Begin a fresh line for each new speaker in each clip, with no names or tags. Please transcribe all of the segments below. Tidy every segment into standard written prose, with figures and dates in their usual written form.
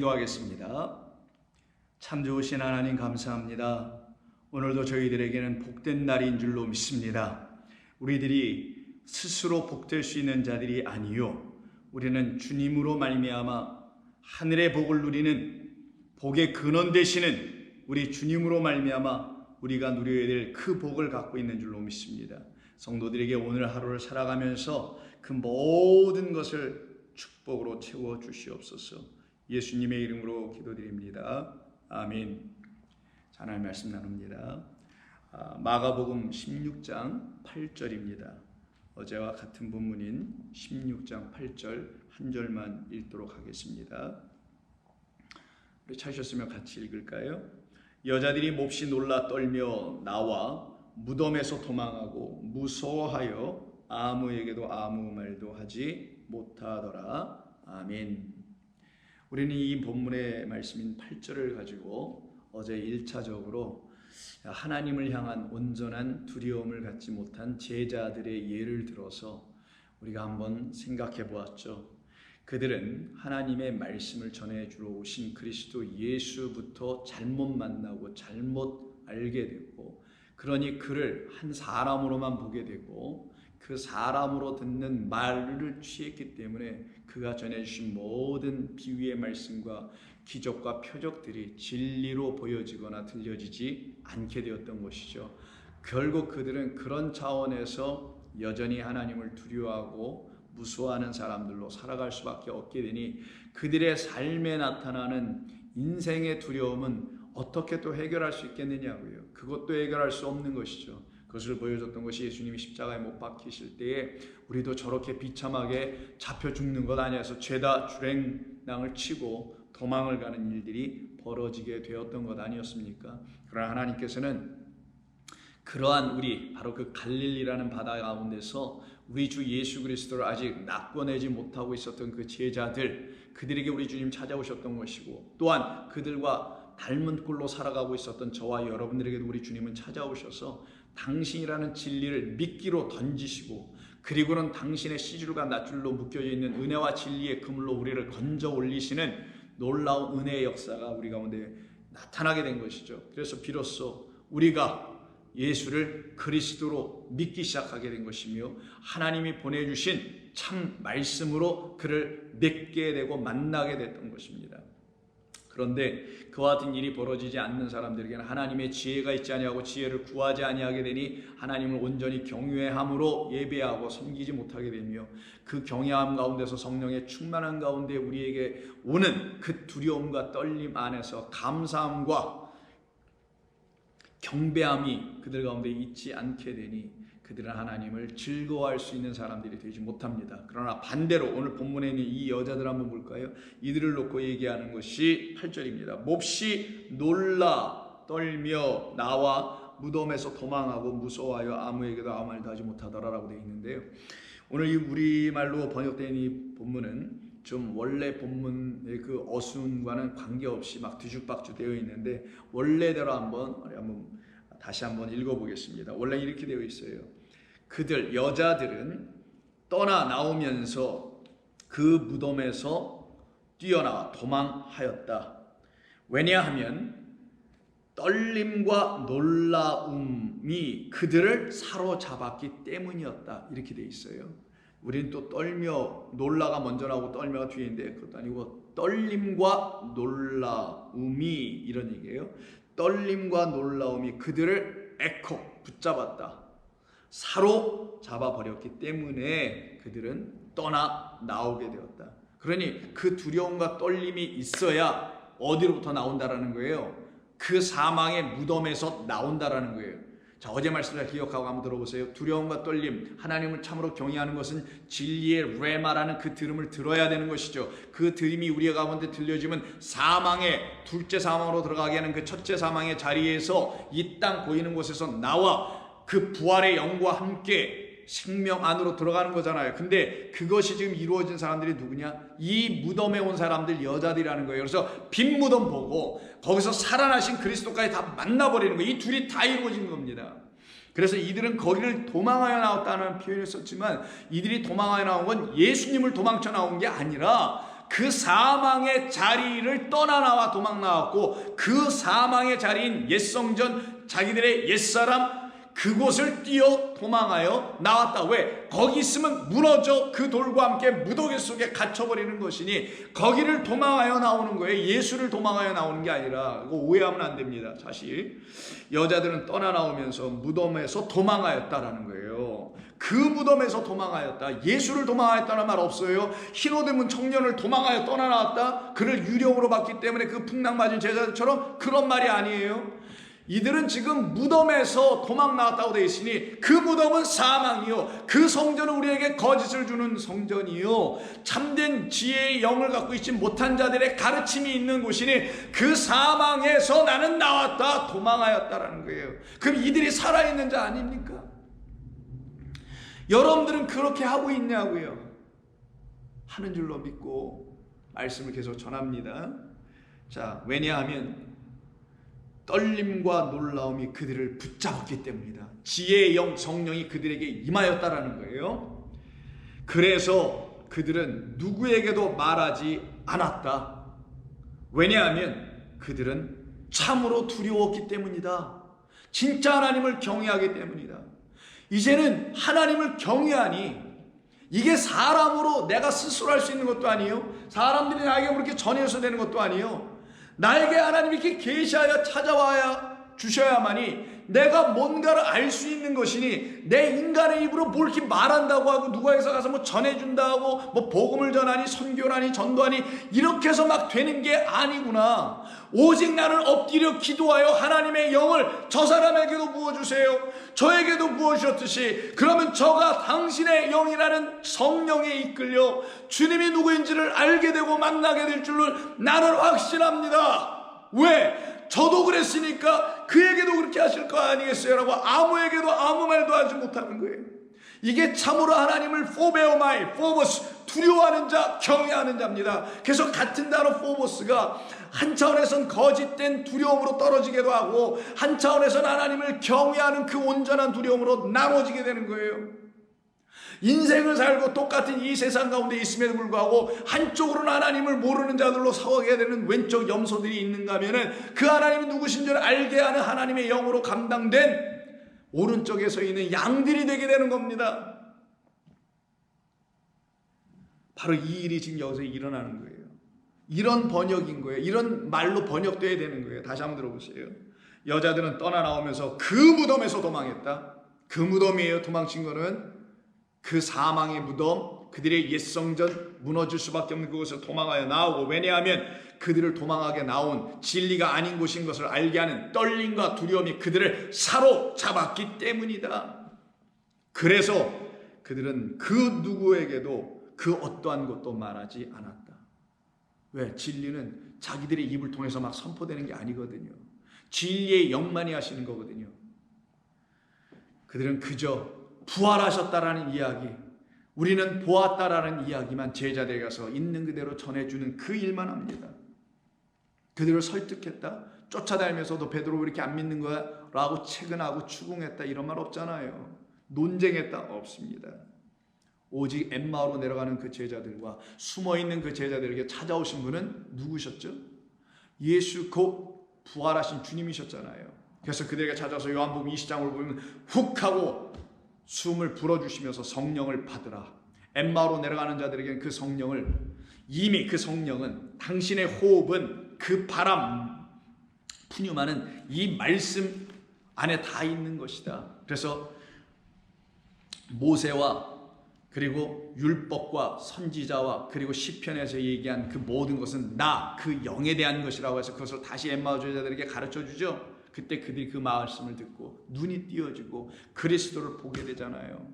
기도하겠습니다. 참 좋으신 하나님 감사합니다. 오늘도 저희들에게는 복된 날인 줄로 믿습니다. 우리들이 스스로 복될 수 있는 자들이 아니요, 우리는 주님으로 말미암아 하늘의 복을 누리는 복의 근원 되시는 우리 주님으로 말미암아 우리가 누려야 될 그 복을 갖고 있는 줄로 믿습니다. 성도들에게 오늘 하루를 살아가면서 그 모든 것을 축복으로 채워 주시옵소서. 예수님의 이름으로 기도드립니다. 아멘. 자, 하나님 말씀 나눕니다. 마가복음 16장 8절입니다. 어제와 같은 본문인 16장 8절 한 절만 읽도록 하겠습니다. 우리 찾으셨으면 같이 읽을까요? 여자들이 몹시 놀라 떨며 나와 무덤에서 도망하고 무서워하여 아무에게도 아무 말도 하지 못하더라. 아멘. 우리는 이 본문의 말씀인 8절을 가지고 어제 1차적으로 하나님을 향한 온전한 두려움을 갖지 못한 제자들의 예를 들어서 우리가 한번 생각해 보았죠. 그들은 하나님의 말씀을 전해주러 오신 그리스도 예수부터 잘못 만나고 잘못 알게 되고, 그러니 그를 한 사람으로만 보게 되고 그 사람으로 듣는 말을 취했기 때문에 그가 전해주신 모든 비유의 말씀과 기적과 표적들이 진리로 보여지거나 들려지지 않게 되었던 것이죠. 결국 그들은 그런 차원에서 여전히 하나님을 두려워하고 무서워하는 사람들로 살아갈 수밖에 없게 되니 그들의 삶에 나타나는 인생의 두려움은 어떻게 또 해결할 수 있겠느냐고요. 그것도 해결할 수 없는 것이죠. 그것을 보여줬던 것이 예수님이 십자가에 못 박히실 때에 우리도 저렇게 비참하게 잡혀 죽는 것 아니야 해서 죄다 주랭낭을 치고 도망을 가는 일들이 벌어지게 되었던 것 아니었습니까? 그러나 하나님께서는 그러한 우리 바로 그 갈릴리라는 바다 가운데서 우리 주 예수 그리스도를 아직 낚아내지 못하고 있었던 그 제자들, 그들에게 우리 주님 찾아오셨던 것이고, 또한 그들과 닮은 꼴로 살아가고 있었던 저와 여러분들에게도 우리 주님은 찾아오셔서 당신이라는 진리를 미끼로 던지시고, 그리고는 당신의 씨줄과 낫줄로 묶여져 있는 은혜와 진리의 그물로 우리를 건져 올리시는 놀라운 은혜의 역사가 우리 가운데 나타나게 된 것이죠. 그래서 비로소 우리가 예수를 그리스도로 믿기 시작하게 된 것이며, 하나님이 보내주신 참 말씀으로 그를 믿게 되고 만나게 됐던 것입니다. 그런데 그와 같은 일이 벌어지지 않는 사람들에게는 하나님의 지혜가 있지 아니하고 지혜를 구하지 아니하게 되니 하나님을 온전히 경외함으로 예배하고 섬기지 못하게 되며, 그 경외함 가운데서 성령의 충만한 가운데 우리에게 오는 그 두려움과 떨림 안에서 감사함과 경배함이 그들 가운데 있지 않게 되니 그들은 하나님을 즐거워할 수 있는 사람들이 되지 못합니다. 그러나 반대로 오늘 본문에 있는 이 여자들 한번 볼까요? 이들을 놓고 얘기하는 것이 8절입니다. 몹시 놀라 떨며 나와 무덤에서 도망하고 무서워하여 아무에게도 아무 말도 하지 못하더라라고 되어 있는데요. 오늘 이 우리말로 번역된 이 본문은 좀 원래 본문의 그 어순과는 관계없이 막 뒤죽박죽 되어 있는데, 원래대로 다시 한번 읽어보겠습니다. 원래 이렇게 되어 있어요. 그들 여자들은 떠나 나오면서 그 무덤에서 뛰어나와 도망하였다. 왜냐하면 떨림과 놀라움이 그들을 사로잡았기 때문이었다. 이렇게 되어 있어요. 우리는 또 떨며, 놀라가 먼저 나오고 떨며가 뒤인데 그것도 아니고 떨림과 놀라움이 이런 얘기예요. 떨림과 놀라움이 그들을 붙잡았다. 사로잡아 버렸기 때문에 그들은 떠나 나오게 되었다. 그러니 그 두려움과 떨림이 있어야 어디로부터 나온다라는 거예요? 그 사망의 무덤에서 나온다라는 거예요. 자, 어제 말씀을 기억하고 한번 들어보세요. 두려움과 떨림, 하나님을 참으로 경외하는 것은 진리의 레마라는 그 들음을 들어야 되는 것이죠. 그 들음이 우리 가운데 들려지면 사망의 둘째 사망으로 들어가게 하는 그 첫째 사망의 자리에서 이 땅 보이는 곳에서 나와 그 부활의 영과 함께 생명 안으로 들어가는 거잖아요. 근데 그것이 지금 이루어진 사람들이 누구냐? 이 무덤에 온 사람들, 여자들이라는 거예요. 그래서 빈 무덤 보고 거기서 살아나신 그리스도까지 다 만나버리는 거예요. 이 둘이 다 이루어진 겁니다. 그래서 이들은 거기를 도망하여 나왔다는 표현을 썼지만, 이들이 도망하여 나온 건 예수님을 도망쳐 나온 게 아니라 그 사망의 자리를 떠나 나와 도망 나왔고, 그 사망의 자리인 옛성전, 자기들의 옛사람, 그곳을 뛰어 도망하여 나왔다. 왜? 거기 있으면 무너져 그 돌과 함께 무더기 속에 갇혀버리는 것이니 거기를 도망하여 나오는 거예요. 예수를 도망하여 나오는 게 아니라. 이거 오해하면 안 됩니다. 사실 여자들은 떠나 나오면서 무덤에서 도망하였다라는 거예요. 그 무덤에서 도망하였다. 예수를 도망하였다는 말 없어요. 흰옷 입은 청년을 도망하여 떠나 나왔다. 그를 유령으로 봤기 때문에 그 풍랑 맞은 제자들처럼 그런 말이 아니에요. 이들은 지금 무덤에서 도망 나왔다고 되어 있으니 그 무덤은 사망이요, 그 성전은 우리에게 거짓을 주는 성전이요, 참된 지혜의 영을 갖고 있지 못한 자들의 가르침이 있는 곳이니 그 사망에서 나는 나왔다, 도망하였다라는 거예요. 그럼 이들이 살아있는 자 아닙니까? 여러분들은 그렇게 하고 있냐고요? 하는 줄로 믿고 말씀을 계속 전합니다. 자, 왜냐하면 떨림과 놀라움이 그들을 붙잡았기 때문이다. 지혜의 영, 성령이 그들에게 임하였다라는 거예요. 그래서 그들은 누구에게도 말하지 않았다. 왜냐하면 그들은 참으로 두려웠기 때문이다. 진짜 하나님을 경외하기 때문이다. 이제는 하나님을 경외하니 이게 사람으로 내가 스스로 할 수 있는 것도 아니에요. 사람들이 나에게 그렇게 전해서 되는 것도 아니에요. 나에게 하나님이 이렇게 계시하여 찾아와야 주셔야만이 내가 뭔가를 알 수 있는 것이니, 내 인간의 입으로 뭘 이렇게 말한다고 하고 누가에서 가서 뭐 전해준다 하고 뭐 복음을 전하니 선교하니 전도하니 이렇게 해서 막 되는 게 아니구나. 오직 나는 엎드려 기도하여 하나님의 영을 저 사람에게도 부어주세요, 저에게도 부어주셨듯이, 그러면 저가 당신의 영이라는 성령에 이끌려 주님이 누구인지를 알게 되고 만나게 될 줄로 나는 확신합니다. 왜? 저도 그랬으니까 그에게도 그렇게 하실 거 아니겠어요? 라고 아무에게도 아무 말도 하지 못하는 거예요. 이게 참으로 하나님을 포베오마이, 포버스, 두려워하는 자, 경외하는 자입니다. 그래서 같은 단어 포버스가 한 차원에선 거짓된 두려움으로 떨어지기도 하고, 한 차원에선 하나님을 경외하는 그 온전한 두려움으로 나눠지게 되는 거예요. 인생을 살고 똑같은 이 세상 가운데 있음에도 불구하고 한쪽으로는 하나님을 모르는 자들로 서게 되는 왼쪽 염소들이 있는가 하면은, 그 하나님이 누구신 줄 알게 하는 하나님의 영으로 감당된 오른쪽에 서 있는 양들이 되게 되는 겁니다. 바로 이 일이 지금 여기서 일어나는 거예요. 이런 번역인 거예요. 이런 말로 번역돼야 되는 거예요. 다시 한번 들어보세요. 여자들은 떠나 나오면서 그 무덤에서 도망했다. 그 무덤이에요. 도망친 거는 그 사망의 무덤, 그들의 옛성전, 무너질 수밖에 없는 그곳을 도망하여 나오고, 왜냐하면 그들을 도망하게 나온 진리가 아닌 곳인 것을 알게 하는 떨림과 두려움이 그들을 사로잡았기 때문이다. 그래서 그들은 그 누구에게도 그 어떠한 것도 말하지 않았다. 왜? 진리는 자기들의 입을 통해서 막 선포되는 게 아니거든요. 진리의 영만이 하시는 거거든요. 그들은 그저 부활하셨다라는 이야기, 우리는 보았다라는 이야기만 제자들에게 가서 있는 그대로 전해주는 그 일만 합니다. 그들을 설득했다, 쫓아다니면서도 베드로 왜 이렇게 안 믿는 거야? 라고 채근하고 추궁했다, 이런 말 없잖아요. 논쟁했다, 없습니다. 오직 엠마오로 내려가는 그 제자들과 숨어있는 그 제자들에게 찾아오신 분은 누구셨죠? 예수 곧 부활하신 주님이셨잖아요. 그래서 그들에게 찾아서 요한복음 20장을 보면 훅 하고 숨을 불어주시면서 성령을 받으라. 엠마오로 내려가는 자들에게는 그 성령을, 이미 그 성령은, 당신의 호흡은 그 바람 푸념하는 이 말씀 안에 다 있는 것이다. 그래서 모세와 그리고 율법과 선지자와 그리고 시편에서 얘기한 그 모든 것은 나, 그 영에 대한 것이라고 해서 그것을 다시 엠마오 제자들에게 가르쳐 주죠. 그때 그들이 그 말씀을 듣고 눈이 띄어지고 그리스도를 보게 되잖아요.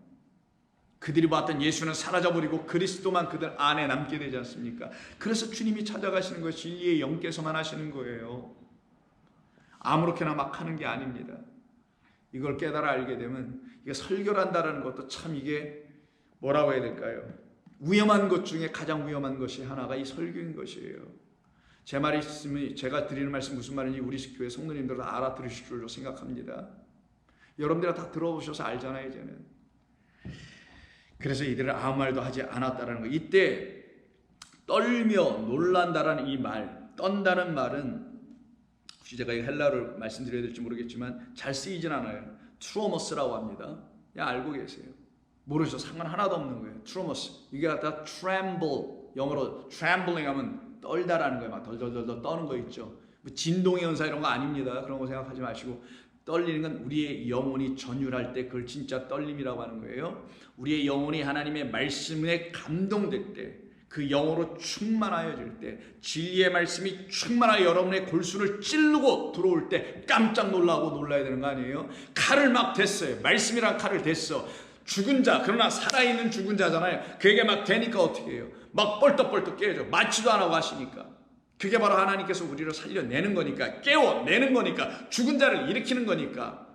그들이 봤던 예수는 사라져버리고 그리스도만 그들 안에 남게 되지 않습니까? 그래서 주님이 찾아가시는 것이 진리의 영께서만 하시는 거예요. 아무렇게나 막 하는 게 아닙니다. 이걸 깨달아 알게 되면 이게 설교를 한다는 것도 참, 이게 뭐라고 해야 될까요? 위험한 것 중에 가장 위험한 것이 하나가 이 설교인 것이에요. 제 말이 있으면, 제가 드리는 말씀 무슨 말인지 우리 교회 성도님들은 알아들으실 줄로 생각합니다. 여러분들이 다 들어보셔서 알잖아요, 이제는. 그래서 이들은 아무 말도 하지 않았다는 거. 이때 떨며 놀란다라는 이 말, 떤다는 말은 혹시 제가 이 헬라어를 말씀드려야 될지 모르겠지만 잘 쓰이진 않아요. 트로머스라고 합니다. 그냥 알고 계세요. 모르죠. 상관 하나도 없는 거예요. 트로머스. 이게 갖다 tremble, 영어로 trembling 하면 떨다라는 거예요. 막 덜덜덜 떠는 거 있죠. 뭐 진동의 현상 이런 거 아닙니다. 그런 거 생각하지 마시고, 떨리는 건 우리의 영혼이 전율할 때 그걸 진짜 떨림이라고 하는 거예요. 우리의 영혼이 하나님의 말씀에 감동될 때, 그 영으로 충만하여질 때, 진리의 말씀이 충만하여 여러분의 골수를 찌르고 들어올 때 깜짝 놀라고 놀라야 되는 거 아니에요? 칼을 막 댔어요. 말씀이란 칼을 댔어. 죽은 자, 그러나 살아있는 죽은 자잖아요. 그에게 막 대니까 어떻게 해요? 막 뻘떡뻘떡 깨져. 맞지도 않아 하시니까. 그게 바로 하나님께서 우리를 살려내는 거니까, 깨워내는 거니까, 죽은 자를 일으키는 거니까.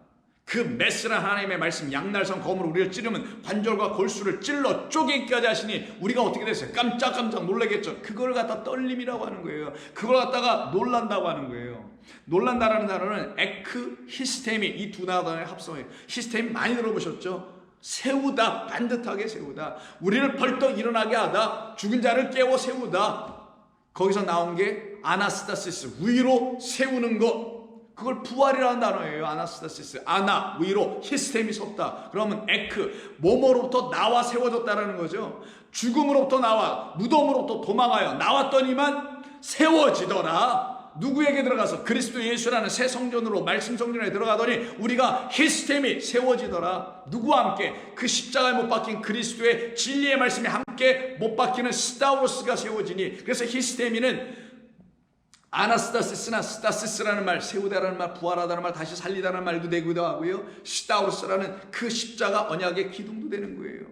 그 메스란 하나님의 말씀, 양날선 검으로 우리를 찌르면 관절과 골수를 찔러 쪼개기까지 하시니 우리가 어떻게 됐어요? 깜짝깜짝 놀라겠죠. 그걸 갖다 떨림이라고 하는 거예요. 그걸 갖다가 놀란다고 하는 거예요. 놀란다라는 단어는 에크, 히스테미, 이 두 단어의 합성이에요. 히스테미 많이 들어보셨죠? 세우다, 반듯하게 세우다, 우리를 벌떡 일어나게 하다, 죽은 자를 깨워 세우다. 거기서 나온 게 아나스타시스, 위로 세우는 것. 그걸 부활이라는 단어예요. 아나스타시스. 아나, 위로, 히스템이 섰다. 그러면 에크, 뭐뭐로부터 나와 세워졌다라는 거죠. 죽음으로부터 나와, 무덤으로부터 도망하여 나왔더니만 세워지더라. 누구에게 들어가서? 그리스도 예수라는 새 성전으로, 말씀 성전에 들어가더니 우리가 히스템이 세워지더라. 누구와 함께? 그 십자가에 못 박힌 그리스도의 진리의 말씀에 함께 못 박히는 스타우로스가 세워지니, 그래서 히스테미는 아나스타시스나 스타시스라는 말, 세우다라는 말, 부활하다는 말, 다시 살리다라는 말도 되기도 하고요, 스타우로스라는 그 십자가 언약의 기둥도 되는 거예요.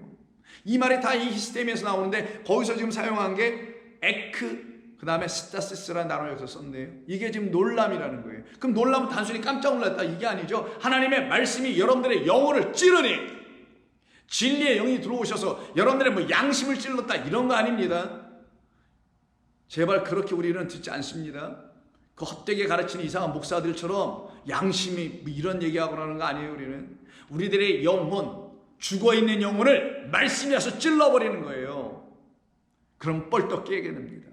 이 말이 다 이 히스테미에서 나오는데, 거기서 지금 사용한 게 에크, 그 다음에 스타시스라는 단어를 여기서 썼네요. 이게 지금 놀람이라는 거예요. 그럼 놀람은 단순히 깜짝 놀랐다, 이게 아니죠. 하나님의 말씀이 여러분들의 영혼을 찌르니, 진리의 영이 들어오셔서 여러분들의 뭐 양심을 찔렀다, 이런 거 아닙니다. 제발 그렇게 우리는 듣지 않습니다. 그 헛되게 가르치는 이상한 목사들처럼 양심이 뭐 이런 얘기하고 그러는 거 아니에요. 우리들의 영혼, 죽어있는 영혼을 말씀이 와서 찔러버리는 거예요. 그럼 뻘떡 깨게 됩니다.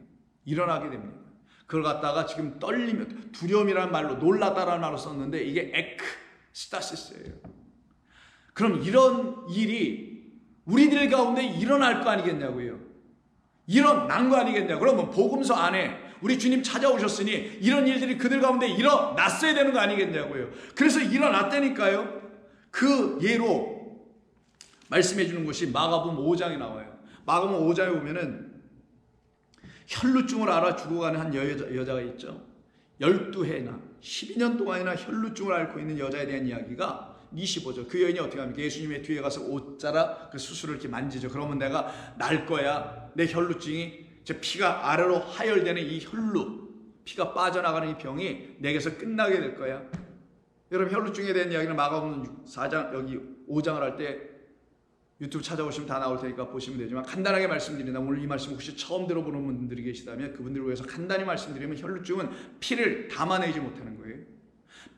일어나게 됩니다. 그걸 갖다가 지금 떨리면, 두려움이라는 말로, 놀라다라는 말로 썼는데 이게 에크, 스타시스예요. 그럼 이런 일이 우리들 가운데 일어날 거 아니겠냐고요. 일어난 거 아니겠냐. 그러면 복음서 안에 우리 주님 찾아오셨으니 이런 일들이 그들 가운데 일어났어야 되는 거 아니겠냐고요. 그래서 일어났다니까요. 그 예로 말씀해 주는 것이 마가복음 5장에 나와요. 마가복음 5장에 보면은 혈루증을 앓아 죽어가는 한 여자가 있죠. 12해나 12년 동안이나 혈루증을 앓고 있는 여자에 대한 이야기가 25절. 그 여인이 어떻게 합니까? 예수님의 뒤에 가서 옷자락 그 수술을 이렇게 만지죠. 그러면 내가 날 거야. 내 혈루증이, 제 피가 아래로 하열되는 이 혈루, 피가 빠져나가는 이 병이 내게서 끝나게 될 거야. 여러분, 혈루증에 대한 이야기는 마가복음 4장, 여기 5장을 할 때 유튜브 찾아오시면 다 나올 테니까 보시면 되지만, 간단하게 말씀드린다. 오늘 이 말씀 혹시 처음 들어보는 분들이 계시다면 그분들을 위해서 간단히 말씀드리면, 혈루증은 피를 담아내지 못하는 거예요.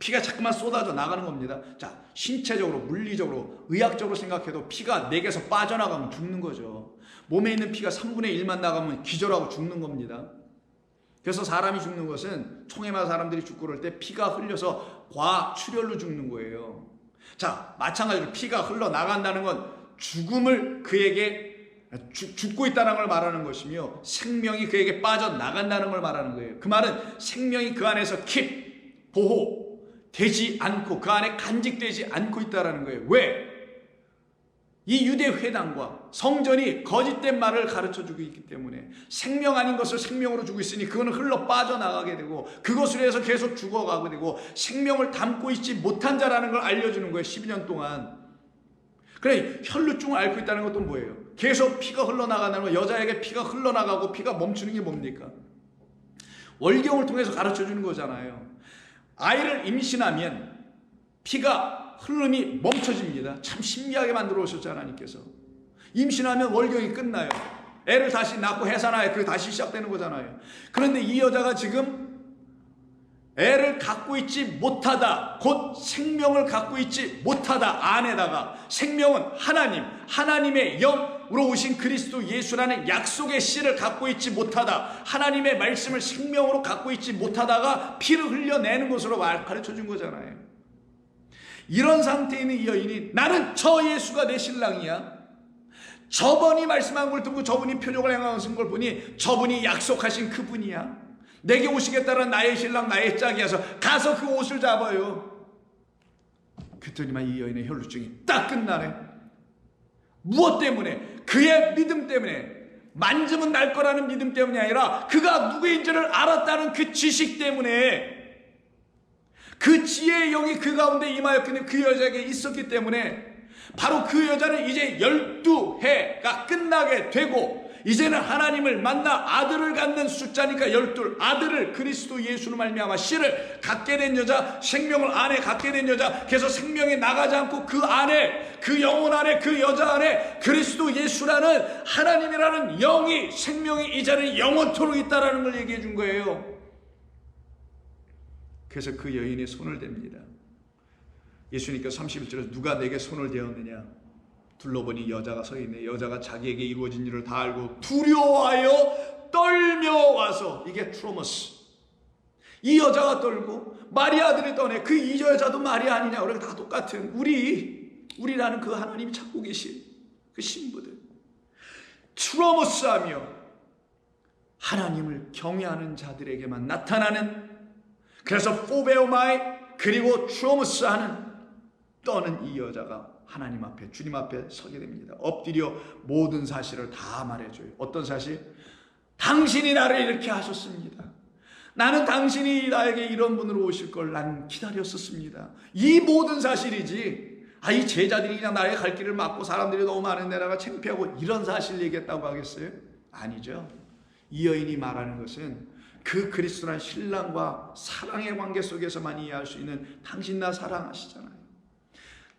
피가 자꾸만 쏟아져 나가는 겁니다. 자, 신체적으로, 물리적으로, 의학적으로 생각해도 피가 내게서 빠져나가면 죽는 거죠. 몸에 있는 피가 3분의 1만 나가면 기절하고 죽는 겁니다. 그래서 사람이 죽는 것은, 총에 맞아 사람들이 죽고 그럴 때 피가 흘려서 과출혈로 죽는 거예요. 자, 마찬가지로 피가 흘러나간다는 건 죽음을 그에게, 죽고 있다는 걸 말하는 것이며, 생명이 그에게 빠져나간다는 걸 말하는 거예요. 그 말은 생명이 그 안에서 킵, 보호 되지 않고, 그 안에 간직되지 않고 있다는 거예요. 왜? 이 유대 회당과 성전이 거짓된 말을 가르쳐주고 있기 때문에, 생명 아닌 것을 생명으로 주고 있으니 그거는 흘러 빠져나가게 되고, 그것으로 해서 계속 죽어가게 되고, 생명을 담고 있지 못한 자라는 걸 알려주는 거예요. 12년 동안. 그래, 혈루증을 앓고 있다는 것도 뭐예요? 계속 피가 흘러나가는 거. 여자에게 피가 흘러나가고 피가 멈추는 게 뭡니까? 월경을 통해서 가르쳐주는 거잖아요. 아이를 임신하면 피가 흐름이 멈춰집니다. 참 신기하게 만들어 오셨죠, 하나님께서. 임신하면 월경이 끝나요. 애를 다시 낳고 해산하여 그게 다시 시작되는 거잖아요. 그런데 이 여자가 지금 애를 갖고 있지 못하다, 곧 생명을 갖고 있지 못하다 안에다가 생명은 하나님, 하나님의 영으로 오신 그리스도 예수라는 약속의 씨를 갖고 있지 못하다, 하나님의 말씀을 생명으로 갖고 있지 못하다가 피를 흘려내는 것으로 가르쳐 준 거잖아요. 이런 상태에 있는 이 여인이 나는 저 예수가 내 신랑이야, 저분이 말씀한 걸 듣고 저분이 표적을 행하신 걸 보니 저분이 약속하신 그분이야, 내게 오시겠다는 나의 신랑 나의 짝이어서 가서 그 옷을 잡아요. 그랬더니만 이 여인의 혈루증이 딱 끝나네. 무엇 때문에? 그의 믿음 때문에. 만지면 날 거라는 믿음 때문이 아니라 그가 누구인지를 알았다는 그 지식 때문에, 그 지혜의 영이 그 가운데 임하였기 그 여자에게 있었기 때문에 바로 그 여자는 이제 12해가 끝나게 되고 이제는 하나님을 만나 아들을 갖는 숫자니까 12, 아들을 그리스도 예수로 말미암아 씨를 갖게 된 여자, 생명을 안에 갖게 된 여자, 그래서 생명이 나가지 않고 그 안에, 그 영혼 안에, 그 여자 안에 그리스도 예수라는 하나님이라는 영이, 생명이 이 자리에 영원토록 있다라는 걸 얘기해 준 거예요. 그래서 그 여인이 손을 댑니다. 예수님께서 31절에서 누가 내게 손을 대었느냐? 둘러보니 여자가 서 있네. 여자가 자기에게 이루어진 일을 다 알고 두려워하여 떨며 와서, 이게 트로머스. 이 여자가 떨고 마리아들이 떠내. 그 이 여자도 마리아 아니냐? 우리가 다 똑같은 우리라는 그 하나님이 찾고 계신 그 신부들. 트로머스하며 하나님을 경외하는 자들에게만 나타나는, 그래서 포베오마이 그리고 트로머스하는 떠는 이 여자가 하나님 앞에, 주님 앞에 서게 됩니다. 엎드려 모든 사실을 다 말해줘요. 어떤 사실? 당신이 나를 이렇게 하셨습니다. 나는 당신이 나에게 이런 분으로 오실 걸 난 기다렸었습니다. 이 모든 사실이지, 이 제자들이 그냥 나의 갈 길을 막고 사람들이 너무 많은데 내가 창피하고 이런 사실 얘기했다고 하겠어요? 아니죠. 이 여인이 말하는 것은 그 그리스도란 신랑과 사랑의 관계 속에서만 이해할 수 있는, 당신 나 사랑하시잖아요.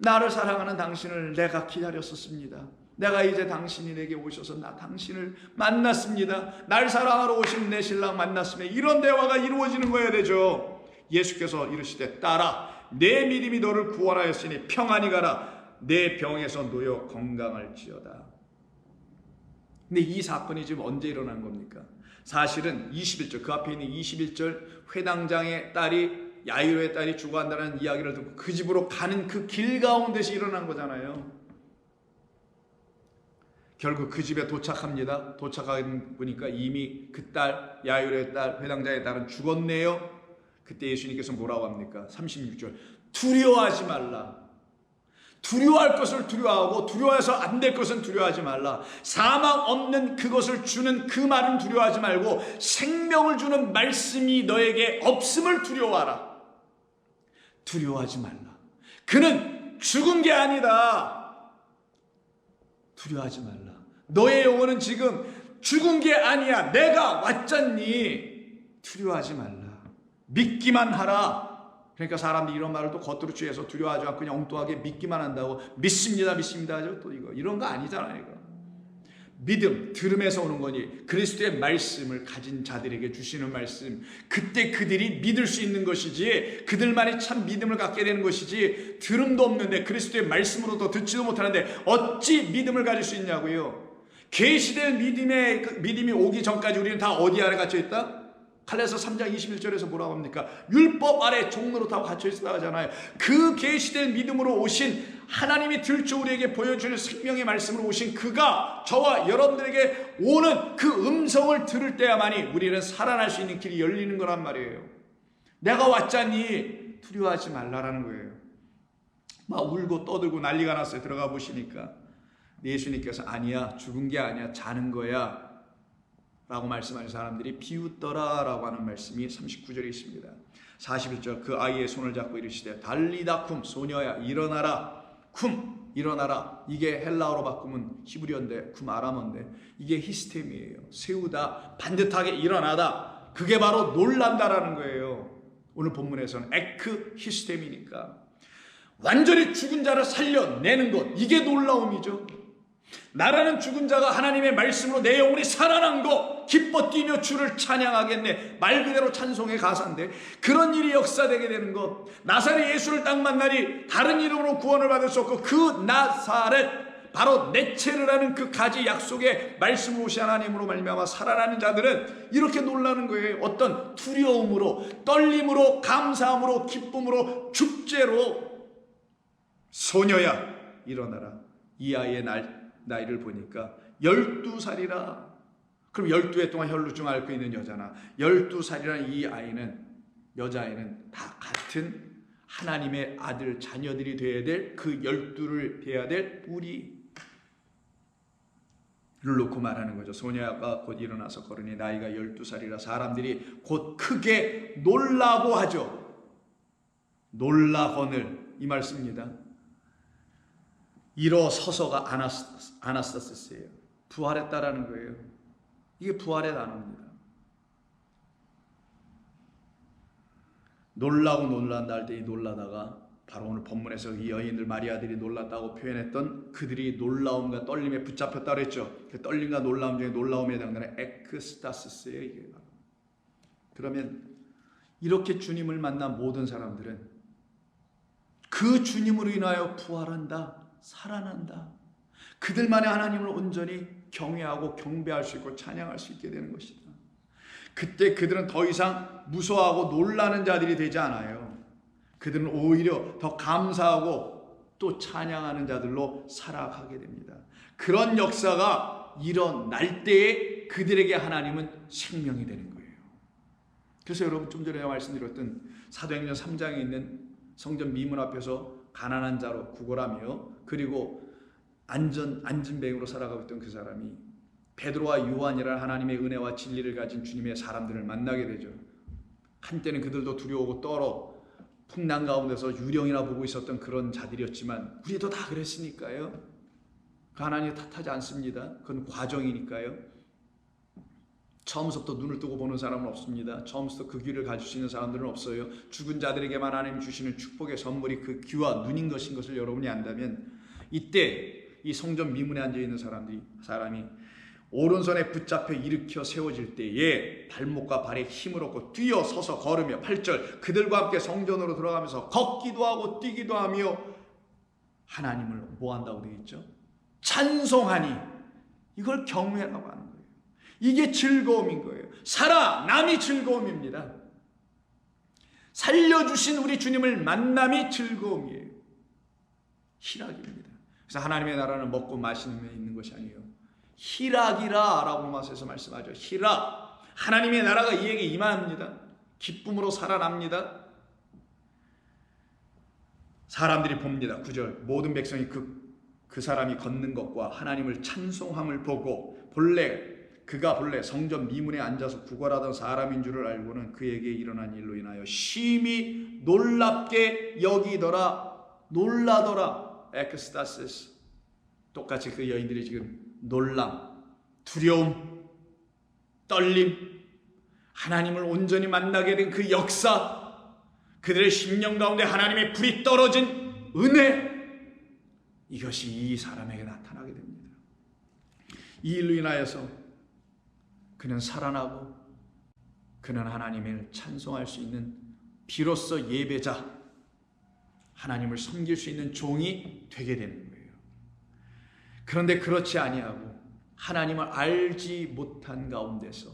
나를 사랑하는 당신을 내가 기다렸었습니다. 내가 이제 당신이 내게 오셔서 나 당신을 만났습니다. 날 사랑하러 오신 내 신랑 만났습니다. 이런 대화가 이루어지는 거여야 되죠. 예수께서 이르시되 딸아, 내 믿음이 너를 구원하였으니 평안히 가라. 내 병에서 놓여 건강할지어다. 근데 이 사건이 지금 언제 일어난 겁니까? 사실은 21절, 그 앞에 있는 21절, 회당장의 딸이, 야이로의 딸이 죽어간다는 이야기를 듣고 그 집으로 가는 그 길 가운데서 일어난 거잖아요. 결국 그 집에 도착합니다. 도착하고 보니까 이미 그 딸, 야이로의 딸, 회당장의 딸은 죽었네요. 그때 예수님께서 뭐라고 합니까? 36절, 두려워하지 말라. 두려워할 것을 두려워하고 두려워해서 안 될 것은 두려워하지 말라. 사망 없는 그것을 주는 그 말은 두려워하지 말고 생명을 주는 말씀이 너에게 없음을 두려워하라. 두려워하지 말라. 그는 죽은 게 아니다. 두려워하지 말라. 너의 영혼은 지금 죽은 게 아니야. 내가 왔잖니. 두려워하지 말라. 믿기만 하라. 그러니까 사람들이 이런 말을 또 겉으로 취해서 두려워하지 않고 그냥 엉뚱하게 믿기만 한다고 믿습니다 하죠. 또 이런 거 아니잖아요. 이거. 믿음, 들음에서 오는 거니 그리스도의 말씀을 가진 자들에게 주시는 말씀, 그때 그들이 믿을 수 있는 것이지, 그들만이 참 믿음을 갖게 되는 것이지, 들음도 없는데 그리스도의 말씀으로도 듣지도 못하는데 어찌 믿음을 가질 수 있냐고요. 계시된 믿음이 오기 전까지 우리는 다 어디 아래 갇혀 있다? 갈라디아서 3장 21절에서 뭐라고 합니까? 율법 아래 종로로 다 갇혀있다 하잖아요. 그 계시된 믿음으로 오신 하나님이 들죠 우리에게 보여주는 생명의 말씀으로 오신 그가 저와 여러분들에게 오는 그 음성을 들을 때야만이 우리는 살아날 수 있는 길이 열리는 거란 말이에요. 내가 왔자니 두려워하지 말라라는 거예요. 막 울고 떠들고 난리가 났어요. 들어가 보시니까 예수님께서 아니야, 죽은 게 아니야, 자는 거야 라고 말씀하는 사람들이 비웃더라 라고 하는 말씀이 39절에 있습니다. 41절, 그 아이의 손을 잡고 이르시되 달리다 쿰, 소녀야 일어나라. 쿰, 일어나라. 이게 헬라어로 바꾸면 히브리어인데 쿰 아람어인데 이게 히스템이에요. 세우다, 반듯하게 일어나다. 그게 바로 놀란다라는 거예요. 오늘 본문에서는 에크 히스템이니까 완전히 죽은 자를 살려내는 것, 이게 놀라움이죠. 나라는 죽은 자가 하나님의 말씀으로 내 영혼이 살아난 거 기뻐 뛰며 주를 찬양하겠네. 말 그대로 찬송의 가사인데 그런 일이 역사되게 되는 것. 나사렛 예수를 딱 만나니 다른 이름으로 구원을 받을 수 없고 그 나사렛 바로 네체르라는 그 가지 약속의 말씀으로 오신 하나님으로 말미암아 살아나는 자들은 이렇게 놀라는 거예요. 어떤 두려움으로, 떨림으로, 감사함으로, 기쁨으로, 축제로. 소녀야 일어나라. 이 아이의 나이를 보니까 12살이라. 그럼 12해 동안 혈루증 앓고 있는 여자나 12살이라는 이 아이는, 여자아이는 다 같은 하나님의 아들 자녀들이 되어야 될 그 12를 돼야 될 뿌리를 놓고 말하는 거죠. 소녀가 곧 일어나서 걸으니 나이가 12살이라 사람들이 곧 크게 놀라고 하죠. 놀라거늘 이 말씀입니다. 일어서서가 아나스타시스예요. 부활했다라는 거예요. 이게 부활의 단어입니다. 놀라고 놀란다 할 때 이 놀라다가 바로 오늘 본문에서 이 여인들 마리아들이 놀랐다고 표현했던 그들이 놀라움과 떨림에 붙잡혔다고 그랬죠. 그 떨림과 놀라움 중에 놀라움에 해당되는 엑스타시스예요. 이게. 그러면 이렇게 주님을 만난 모든 사람들은 그 주님으로 인하여 부활한다, 살아난다. 그들만의 하나님을 온전히 경외하고 경배할 수 있고 찬양할 수 있게 되는 것이다. 그때 그들은 더 이상 무서워하고 놀라는 자들이 되지 않아요. 그들은 오히려 더 감사하고 또 찬양하는 자들로 살아가게 됩니다. 그런 역사가 일어날 때에 그들에게 하나님은 생명이 되는 거예요. 그래서 여러분 좀 전에 말씀드렸던 사도행전 3장에 있는 성전 미문 앞에서 가난한 자로 구걸하며 그리고 안진뱅으로 살아가고 있던 그 사람이 베드로와 요한이라는 하나님의 은혜와 진리를 가진 주님의 사람들을 만나게 되죠. 한때는 그들도 두려워하고 떨어 풍랑 가운데서 유령이나 보고 있었던 그런 자들이었지만 우리도 다 그랬으니까요. 그 하나님 탓하지 않습니다. 그건 과정이니까요. 처음부터 눈을 뜨고 보는 사람은 없습니다. 처음부터 그 귀를 가질 수 있는 사람들은 없어요. 죽은 자들에게만 하나님 주시는 축복의 선물이 그 귀와 눈인 것을 여러분이 안다면 이때 이 성전 미문에 앉아있는 사람이 오른손에 붙잡혀 일으켜 세워질 때에 발목과 발에 힘을 얻고 뛰어 서서 걸으며 8절 그들과 함께 성전으로 들어가면서 걷기도 하고 뛰기도 하며 하나님을 뭐 한다고 되어 있죠? 찬송하니. 이걸 경외라고 하는 거예요. 이게 즐거움인 거예요. 살아남이 즐거움입니다. 살려주신 우리 주님을 만남이 즐거움이에요. 희락입니다. 그래서 하나님의 나라는 먹고 마시는 데 있는 것이 아니에요. 희락이라 라고 로마서에서 말씀하죠. 희락. 하나님의 나라가 이에게 임합니다. 기쁨으로 살아납니다. 사람들이 봅니다. 9절 모든 백성이 그 사람이 걷는 것과 하나님을 찬송함을 보고 그가 본래 성전 미문에 앉아서 구걸하던 사람인 줄을 알고는 그에게 일어난 일로 인하여 심히 놀랍게 여기더라. 놀라더라. 엑스타시스. 똑같이 그 여인들이 지금 놀람, 두려움, 떨림, 하나님을 온전히 만나게 된 그 역사, 그들의 심령 가운데 하나님의 불이 떨어진 은혜, 이것이 이 사람에게 나타나게 됩니다. 이 일로 인하여서 그는 살아나고 그는 하나님을 찬송할 수 있는 비로소 예배자, 하나님을 섬길 수 있는 종이 되게 되는 거예요. 그런데 그렇지 아니하고 하나님을 알지 못한 가운데서,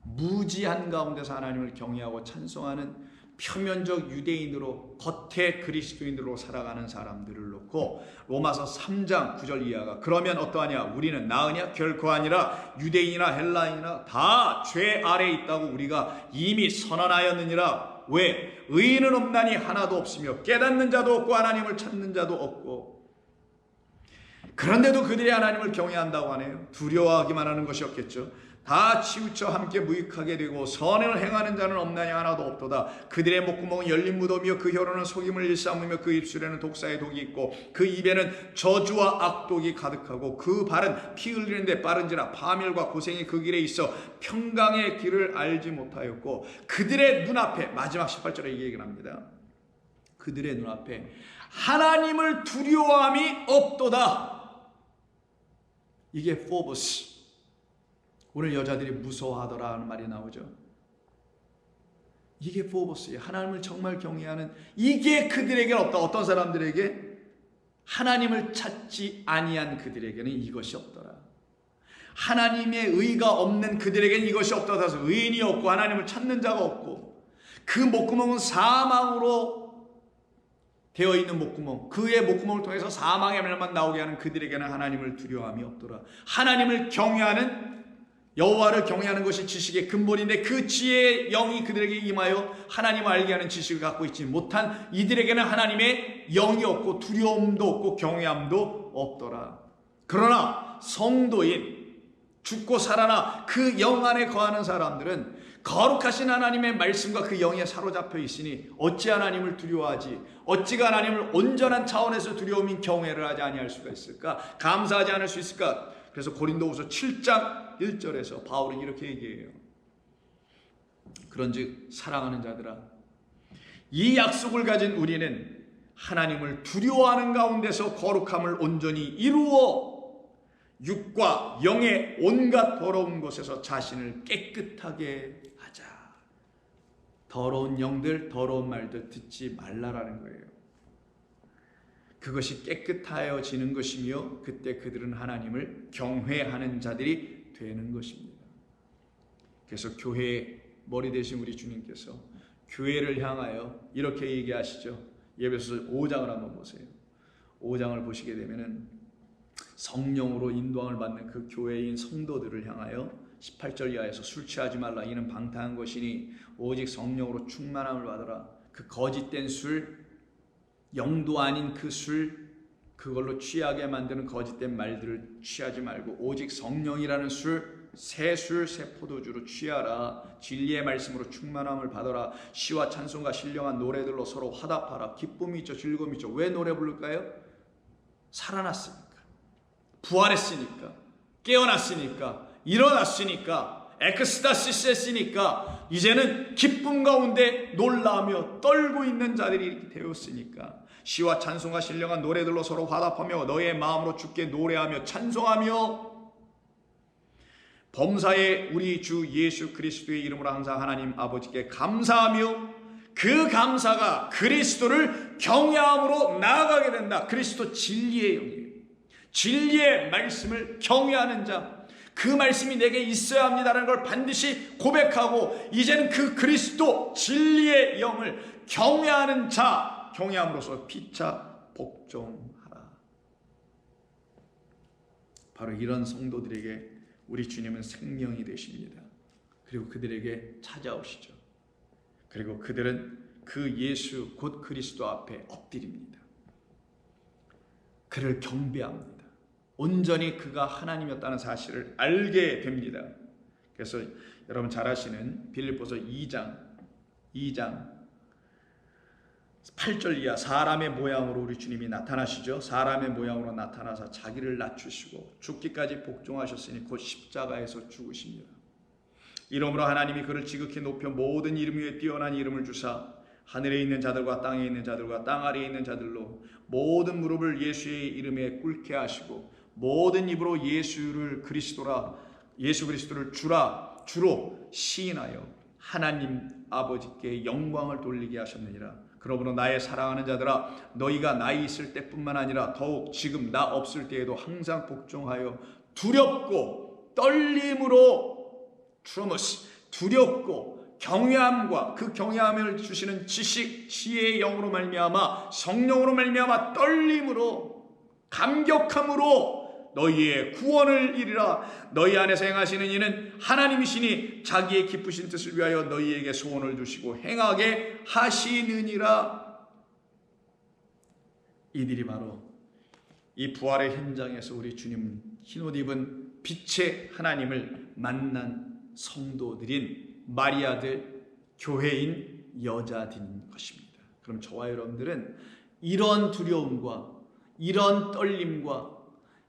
무지한 가운데서 하나님을 경외하고 찬송하는 표면적 유대인으로 겉에 그리스도인으로 살아가는 사람들을 놓고 로마서 3장 9절 이하가 그러면 어떠하냐? 우리는 나으냐? 결코 아니라 유대인이나 헬라인이나 다 죄 아래에 있다고 우리가 이미 선언하였느니라. 왜? 의인은 없나니 하나도 없으며 깨닫는 자도 없고 하나님을 찾는 자도 없고. 그런데도 그들이 하나님을 경외한다고 하네요. 두려워하기만 하는 것이 없겠죠. 다 치우쳐 함께 무익하게 되고 선을 행하는 자는 없나니 하나도 없도다. 그들의 목구멍은 열린 무덤이요 그 혀로는 속임을 일삼으며 그 입술에는 독사의 독이 있고 그 입에는 저주와 악독이 가득하고 그 발은 피 흘리는데 빠른지라 파멸과 고생이 그 길에 있어 평강의 길을 알지 못하였고 그들의 눈앞에, 마지막 18절에 이 얘기를 합니다. 그들의 눈앞에 하나님을 두려워함이 없도다. 이게 포버스. 오늘 여자들이 무서워하더라 하는 말이 나오죠. 이게 포버스예요. 하나님을 정말 경외하는, 이게 그들에게는 없다. 어떤 사람들에게? 하나님을 찾지 아니한 그들에게는 이것이 없더라. 하나님의 의가 없는 그들에게는 이것이 없다. 그래서 의인이 없고 하나님을 찾는 자가 없고, 그 목구멍은 사망으로 되어 있는 목구멍, 그의 목구멍을 통해서 사망의 말만 나오게 하는 그들에게는 하나님을 두려워함이 없더라. 하나님을 경외하는, 여호와를 경외하는 것이 지식의 근본인데 그 지혜의 영이 그들에게 임하여 하나님을 알게 하는 지식을 갖고 있지 못한 이들에게는 하나님의 영이 없고 두려움도 없고 경외함도 없더라. 그러나 성도인, 죽고 살아나 그 영 안에 거하는 사람들은 거룩하신 하나님의 말씀과 그 영에 사로잡혀 있으니 어찌 하나님을 두려워하지, 어찌가 하나님을 온전한 차원에서 두려움인 경외를 하지 아니할 수가 있을까? 감사하지 않을 수 있을까? 그래서 고린도후서 7장 1절에서 바울은 이렇게 얘기해요. 그런즉 사랑하는 자들아, 이 약속을 가진 우리는 하나님을 두려워하는 가운데서 거룩함을 온전히 이루어 육과 영의 온갖 더러운 것에서 자신을 깨끗하게 하자. 더러운 영들, 더러운 말들 듣지 말라라는 거예요. 그것이 깨끗하여지는 것이며 그때 그들은 하나님을 경외하는 자들이 되는 것입니다. 그래서 교회의 머리 되신 우리 주님께서 교회를 향하여 이렇게 얘기하시죠. 에베소서 5장을 한번 보세요. 5장을 보시게 되면은 성령으로 인도함을 받는 그 교회인 성도들을 향하여 18절 이하에서 술 취하지 말라. 이는 방탕한 것이니 오직 성령으로 충만함을 받으라. 그 거짓된 술, 영도 아닌 그 술, 그걸로 취하게 만드는 거짓된 말들을 취하지 말고 오직 성령이라는 술, 새 술, 새 포도주로 취하라. 진리의 말씀으로 충만함을 받아라. 시와 찬송과 신령한 노래들로 서로 화답하라. 기쁨이 있죠, 즐거움이 있죠. 왜 노래 부를까요? 살아났으니까, 부활했으니까, 깨어났으니까, 일어났으니까, 엑스타시스 했으니까, 이제는 기쁨 가운데 놀라며 떨고 있는 자들이 되었으니까, 시와 찬송과 신령한 노래들로 서로 화답하며 너의 마음으로 주께 노래하며 찬송하며 범사의 우리 주 예수 그리스도의 이름으로 항상 하나님 아버지께 감사하며 그 감사가 그리스도를 경외함으로 나아가게 된다. 그리스도 진리의 영이에요. 진리의 말씀을 경외하는 자, 그 말씀이 내게 있어야 합니다라는 걸 반드시 고백하고 이제는 그 그리스도 진리의 영을 경외하는 자, 경외함으로써 피차 복종하라. 바로 이런 성도들에게 우리 주님은 생명이 되십니다. 그리고 그들에게 찾아오시죠. 그리고 그들은 그 예수 곧 그리스도 앞에 엎드립니다. 그를 경배합니다. 온전히 그가 하나님이었다는 사실을 알게 됩니다. 그래서 여러분 잘 아시는 빌립보서 2장 8절 이하, 사람의 모양으로 우리 주님이 나타나시죠. 사람의 모양으로 나타나서 자기를 낮추시고 죽기까지 복종하셨으니 곧 십자가에서 죽으십니다. 이러므로 하나님이 그를 지극히 높여 모든 이름 위에 뛰어난 이름을 주사 하늘에 있는 자들과 땅에 있는 자들과 땅 아래에 있는 자들로 모든 무릎을 예수의 이름에 꿇게 하시고 모든 입으로 예수 그리스도를 주로 시인하여 하나님 아버지께 영광을 돌리게 하셨느니라. 그러므로 나의 사랑하는 자들아, 너희가 나이 있을 때뿐만 아니라 더욱 지금 나 없을 때에도 항상 복종하여 두렵고 떨림으로, 트로머스, 두렵고 경외함과 그 경외함을 주시는 지식, 지혜의 영으로 말미암아, 성령으로 말미암아 떨림으로, 감격함으로 너희의 구원을 이루라. 너희 안에서 행하시는 이는 하나님이시니 자기의 기쁘신 뜻을 위하여 너희에게 소원을 주시고 행하게 하시느니라. 이들이 바로 이 부활의 현장에서 우리 주님 흰옷 입은 빛의 하나님을 만난 성도들인 마리아들, 교회인 여자들인 것입니다. 그럼 저와 여러분들은 이런 두려움과 이런 떨림과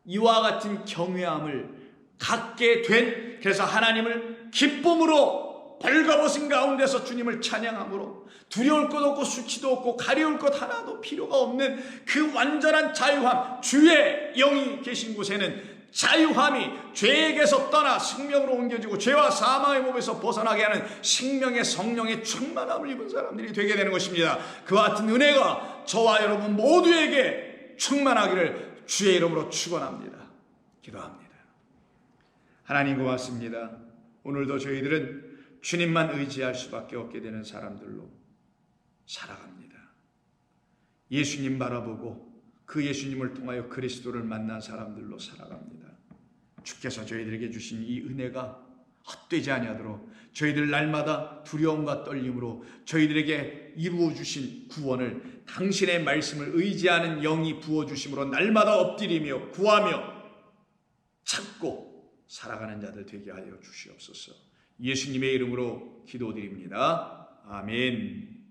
이와 같은 경외함을 갖게 된, 그래서 하나님을 기쁨으로 벌거벗은 가운데서 주님을 찬양함으로 두려울 것 없고 수치도 없고 가려울 것 하나도 필요가 없는 그 완전한 자유함, 주의 영이 계신 곳에는 자유함이 죄에게서 떠나 생명으로 옮겨지고 죄와 사망의 몸에서 벗어나게 하는 생명의 성령의 충만함을 입은 사람들이 되게 되는 것입니다. 그와 같은 은혜가 저와 여러분 모두에게 충만하기를 주의 이름으로 축원합니다. 기도합니다. 하나님 고맙습니다. 오늘도 저희들은 주님만 의지할 수밖에 없게 되는 사람들로 살아갑니다. 예수님 바라보고 그 예수님을 통하여 그리스도를 만난 사람들로 살아갑니다. 주께서 저희들에게 주신 이 은혜가 헛되지 아니하도록 저희들 날마다 두려움과 떨림으로 저희들에게 이루어 주신 구원을 당신의 말씀을 의지하는 영이 부어 주심으로 날마다 엎드리며 구하며 찾고 살아가는 자들 되게 하여 주시옵소서. 예수님의 이름으로 기도드립니다. 아멘.